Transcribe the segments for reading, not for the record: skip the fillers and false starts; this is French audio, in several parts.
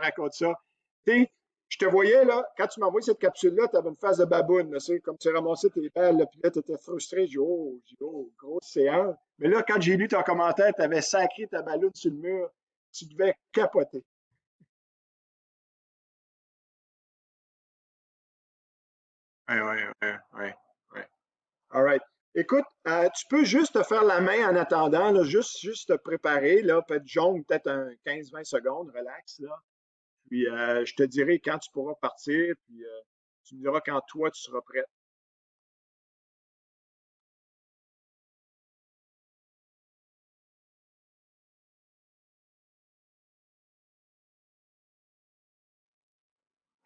raconte ça. Tu sais, je te voyais, là, quand tu m'as envoyé cette capsule-là, tu avais une phase de baboune, là, c'est comme tu ramassais tes balles, là, puis là, tu étais frustré. J'ai dit, oh, grosse séance. Mais là, quand j'ai lu ton commentaire, tu avais sacré ta balloune sur le mur. Tu devais capoter. Ouais, ouais, ouais, ouais, ouais. All right. Écoute, tu peux juste te faire la main en attendant, là, juste te préparer, là, peut-être jaune, peut-être un 15-20 secondes, relax, là. Puis je te dirai quand tu pourras partir, puis tu me diras quand toi tu seras prêt.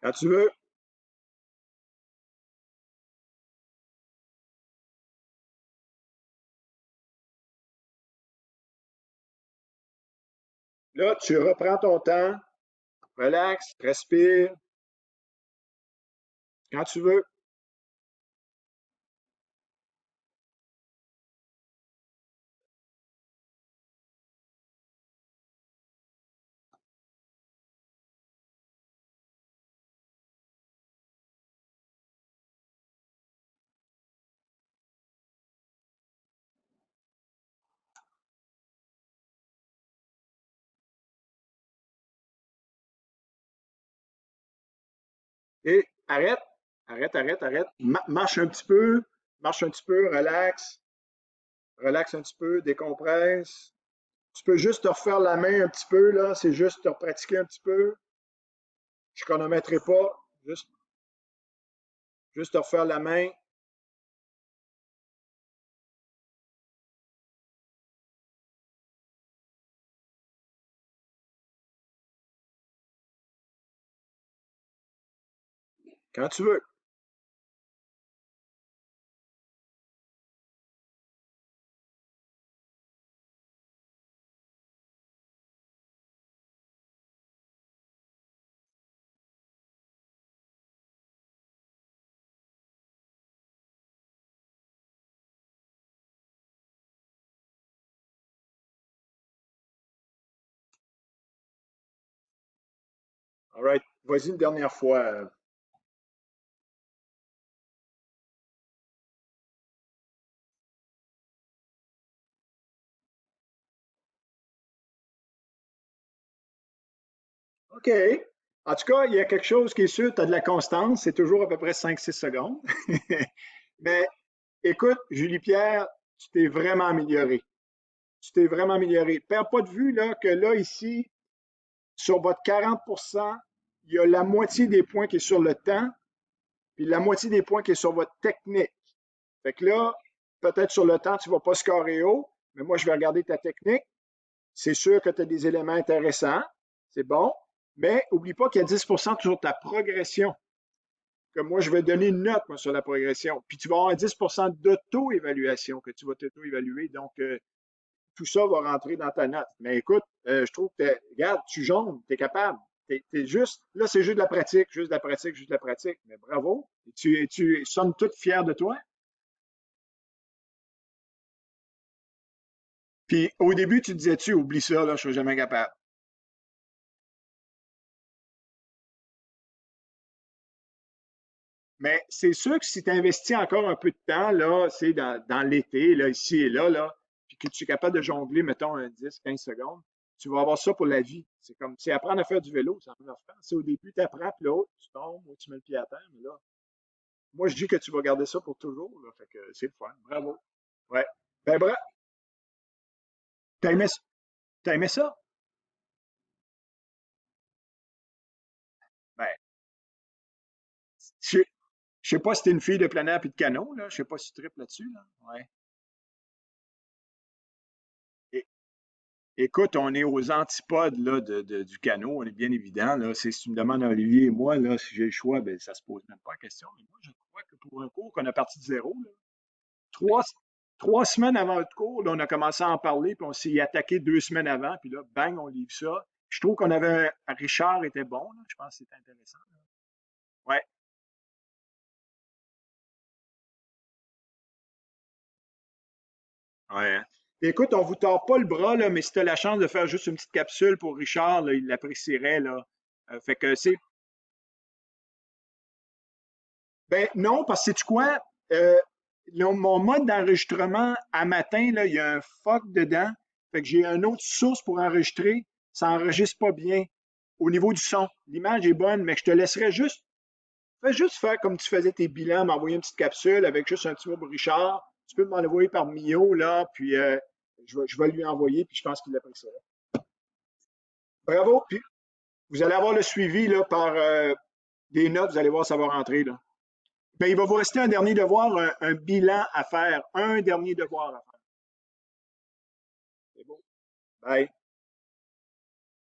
Quand tu veux. Là, tu reprends ton temps, relax, respire, quand tu veux. Et arrête, arrête. Marche un petit peu, relax, relax un petit peu, décompresse. Tu peux juste te refaire la main un petit peu, là, c'est juste te pratiquer un petit peu. Je chronométrerai pas, juste, juste te refaire la main. Quand tu veux. All right. Vas-y une dernière fois. OK. En tout cas, il y a quelque chose qui est sûr, tu as de la constance, c'est toujours à peu près 5-6 secondes. Mais écoute, Julie-Pierre, tu t'es vraiment amélioré. Tu t'es vraiment amélioré. Perds pas de vue là, que là, ici, sur votre 40%, il y a la moitié des points qui est sur le temps, puis la moitié des points qui est sur votre technique. Fait que là, peut-être sur le temps, tu ne vas pas scorer haut, mais moi, je vais regarder ta technique. C'est sûr que tu as des éléments intéressants. C'est bon. Mais oublie pas qu'il y a 10% sur ta progression. Que moi, je vais donner une note moi, sur la progression. Puis tu vas avoir 10% d'auto-évaluation que tu vas t'auto-évaluer. Donc, tout ça va rentrer dans ta note. Mais écoute, je trouve que, regarde, tu jaunes, tu es capable. T'es juste, là, c'est juste de la pratique, juste de la pratique, juste de la pratique. Mais bravo. Tu sommes toutes fiers de toi. Puis au début, tu disais-tu, oublie ça, là, je serai jamais capable. Mais c'est sûr que si tu investis encore un peu de temps, là, c'est dans l'été, là, ici et là, puis que tu es capable de jongler, mettons, un 10-15 secondes, tu vas avoir ça pour la vie. C'est comme, c'est apprendre à faire du vélo, c'est la même affaire. C'est au début, tu apprends, puis l'autre, tu tombes, ou tu mets le pied à terre, mais là, moi, je dis que tu vas garder ça pour toujours, là, fait que c'est le fun. Bravo. Ouais. Ben, bravo. T'as aimé, t'as aimé ça? Ben, je, je sais pas si t'es une fille de plein air puis de canot, là. Je sais pas si tu tripes là-dessus, là. Ouais. Écoute, on est aux antipodes là, du canot, on est bien évident. Là. Si tu me demandes à Olivier et moi, là, si j'ai le choix, ben, ça se pose même pas la question. Mais moi, je crois que pour un cours qu'on a parti de zéro, là, trois, 3 semaines avant notre cours, là, on a commencé à en parler, puis on s'y est attaqué 2 semaines avant, puis là, bang, on livre ça. Je trouve qu'on avait. Richard était bon, là, je pense que c'était intéressant. Là. Ouais, ouais. Hein. Écoute, on vous tord pas le bras, là, mais si tu as la chance de faire juste une petite capsule pour Richard, là, il l'apprécierait. Là. Fait que c'est Ben non, parce que sais-tu quoi? Euh, Mon mode d'enregistrement à matin, là, il y a un fuck dedans. Fait que j'ai une autre source pour enregistrer. Ça enregistre pas bien au niveau du son. L'image est bonne, mais je te laisserai juste. Fais juste faire comme tu faisais tes bilans, m'envoyer une petite capsule avec juste un petit mot pour Richard. Tu peux m'envoyer par Mio, là, puis je vais lui envoyer, puis je pense qu'il appréciera. Bravo, puis vous allez avoir le suivi là, par des notes, vous allez voir, ça va rentrer. Là. Ben, il va vous rester un dernier devoir, un bilan à faire. Un dernier devoir à faire. C'est beau. Bye.